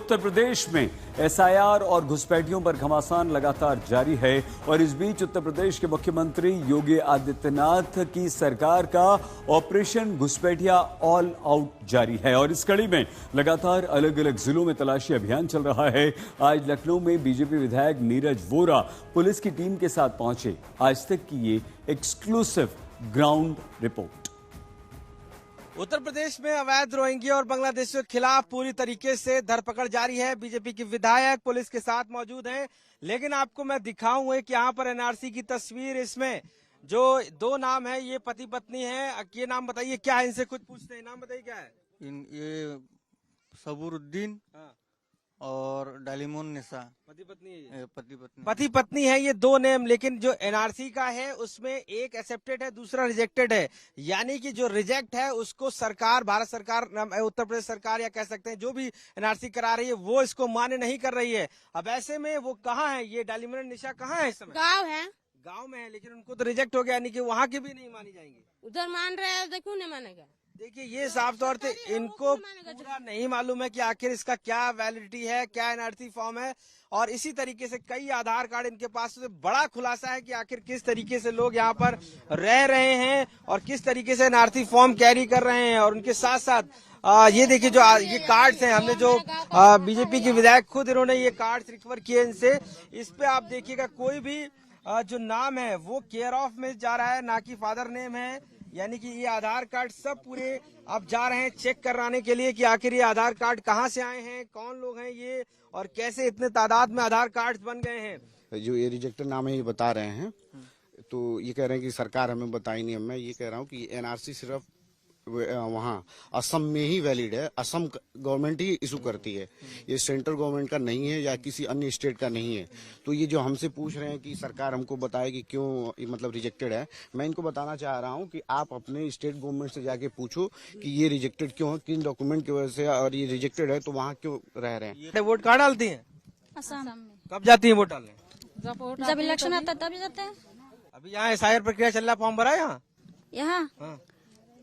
उत्तर प्रदेश में एसआईआर और घुसपैठियों पर घमासान लगातार जारी है और इस बीच उत्तर प्रदेश के मुख्यमंत्री योगी आदित्यनाथ की सरकार का ऑपरेशन घुसपैठिया ऑल आउट जारी है और इस कड़ी में लगातार अलग अलग जिलों में तलाशी अभियान चल रहा है। आज लखनऊ में बीजेपी विधायक नीरज वोरा पुलिस की टीम के साथ पहुंचे। आज तक की ये exclusive ground report. Uttar Pradesh में अवैध रोहिंग्या और बांग्लादेशियों के खिलाफ पूरी तरीके से धरपकड़ जारी है। बीजेपी के विधायक पुलिस के साथ मौजूद हैं, लेकिन आपको मैं दिखाऊं कि यहाँ पर एनआरसी की तस्वीर, इसमें जो दो नाम है ये पति पत्नी है। ये नाम बताइए क्या है, इनसे कुछ पूछते हैं। नाम बताइए क्या है? ये सबूरुद्दीन और डालिमोन निसा पति पत्नी है ये दो नेम। लेकिन जो एनआरसी का है उसमें एक एक्सेप्टेड है, दूसरा रिजेक्टेड है। यानी कि जो रिजेक्ट है उसको सरकार, भारत सरकार, उत्तर प्रदेश सरकार या कह सकते हैं जो भी एनआरसी करा रही है वो इसको मान्य नहीं कर रही है। अब ऐसे में वो कहाँ है, ये डालिमोन निशा कहाँ है? इस समय गाँव में है, लेकिन उनको तो रिजेक्ट हो गया, यानी कि वहाँ की भी नहीं मानी जाएंगी। उधर मान रहे हैं तो क्यों नहीं मानेगा? देखिए ये साफ तौर से इनको पूरा नहीं मालूम है कि आखिर इसका क्या वैलिडिटी है, क्या एनआरसी फॉर्म है। और इसी तरीके से कई आधार कार्ड इनके पास से बड़ा खुलासा है कि आखिर किस तरीके से लोग यहाँ पर रह रहे हैं और किस तरीके से एनआरसी फॉर्म कैरी कर रहे हैं। और उनके साथ साथ ये देखिए जो ये कार्ड्स हैं, हमने जो बीजेपी के विधायक खुद इन्होंने ये कार्ड्स रिकवर किए इनसे। इस पे आप देखिएगा कोई भी जो नाम है वो केयर ऑफ में जा रहा है, ना कि फादर नेम है। यानी कि ये आधार कार्ड सब पूरे अब जा रहे हैं चेक कराने के लिए कि आखिर ये आधार कार्ड कहाँ से आए हैं, कौन लोग हैं ये, और कैसे इतने तादाद में आधार कार्ड बन गए हैं। जो ये रिजेक्टेड नाम है ये बता रहे हैं, तो ये कह रहे हैं कि सरकार हमें बताई नहीं। मैं ये कह रहा हूँ कि एनआरसी सिर्फ वहाँ असम में ही वैलिड है, असम गवर्नमेंट ही इशू करती है, ये सेंट्रल गवर्नमेंट का नहीं है या किसी अन्य स्टेट का नहीं है। तो ये जो हमसे पूछ रहे हैं कि सरकार हमको बताए कि क्यों मतलब रिजेक्टेड है, मैं इनको बताना चाह रहा हूँ कि आप अपने स्टेट गवर्नमेंट से जाके पूछो कि ये रिजेक्टेड क्यों है, किन डॉक्यूमेंट की वजह से, और ये रिजेक्टेड है तो वहाँ क्यों रह रहे हैं। वोट कहाँ डालती है? असम में। कब जाती है वोट डालने? जब इलेक्शन आता है तभी जाते हैं। अभी यहाँ एसआईआर प्रक्रिया चल रहा, फॉर्म भरा है यहाँ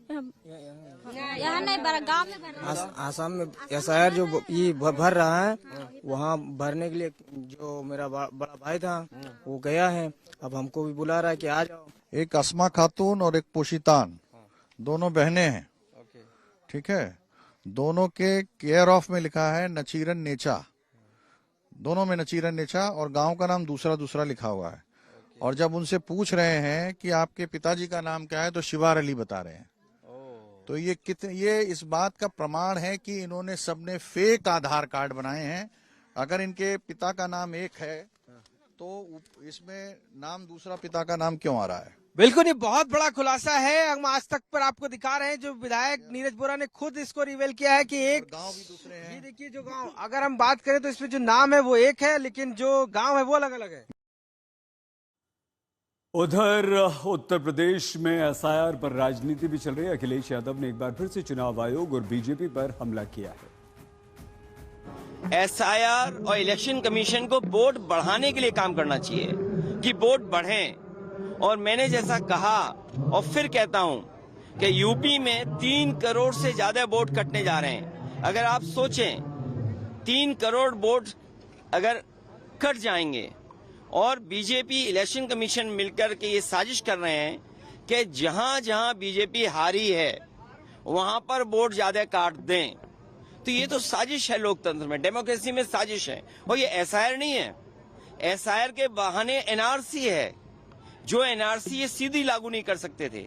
यहाँ नहीं भरा, गाँव में भरा। आसाम में एसआईआर जो ये भर रहा है, वहाँ भरने के लिए जो मेरा बड़ा भाई था वो गया है, अब हमको भी बुला रहा है कि आ जाओ। एक अस्मा खातून और एक पोशीतान, दोनों बहनें हैं, ठीक है। दोनों के केयर ऑफ में लिखा है नचीरन नेचा, दोनों में नचीरन नेचा, और गांव का नाम दूसरा दूसरा लिखा हुआ है। और जब उनसे पूछ रहे हैं कि आपके पिताजी का नाम क्या है तो शिवार अली बता रहे हैं। तो ये इस बात का प्रमाण है कि इन्होंने सबने फेक आधार कार्ड बनाए हैं। अगर इनके पिता का नाम एक है तो इसमें नाम दूसरा पिता का नाम क्यों आ रहा है? बिल्कुल, ये बहुत बड़ा खुलासा है। हम आज तक पर आपको दिखा रहे हैं, जो विधायक नीरज वोरा ने खुद इसको रिवील किया है कि एक गांव भी दूसरे हैं। ये देखिए जो गांव, अगर हम बात करें तो इसमें जो नाम है वो एक है, लेकिन जो गांव है वो अलग अलग है। उधर उत्तर प्रदेश में एसआईआर पर राजनीति भी चल रही है। अखिलेश यादव ने एक बार फिर से चुनाव आयोग और बीजेपी पर हमला किया है। एसआईआर और इलेक्शन कमीशन को वोट बढ़ाने के लिए काम करना चाहिए कि वोट बढ़ें। और मैंने जैसा कहा और फिर कहता हूं कि यूपी में 3 करोड़ से ज्यादा वोट कटने जा रहे हैं। अगर आप सोचें 3 करोड़ वोट अगर कट जाएंगे, और बीजेपी इलेक्शन कमीशन मिलकर के ये साजिश कर रहे हैं कि जहां जहां बीजेपी हारी है वहां पर वोट ज्यादा काट दें, तो ये तो साजिश है। लोकतंत्र में, डेमोक्रेसी में साजिश है। और ये एसआईआर नहीं है, एसआईआर के बहाने एनआरसी है। जो एनआरसी ये सीधी लागू नहीं कर सकते थे।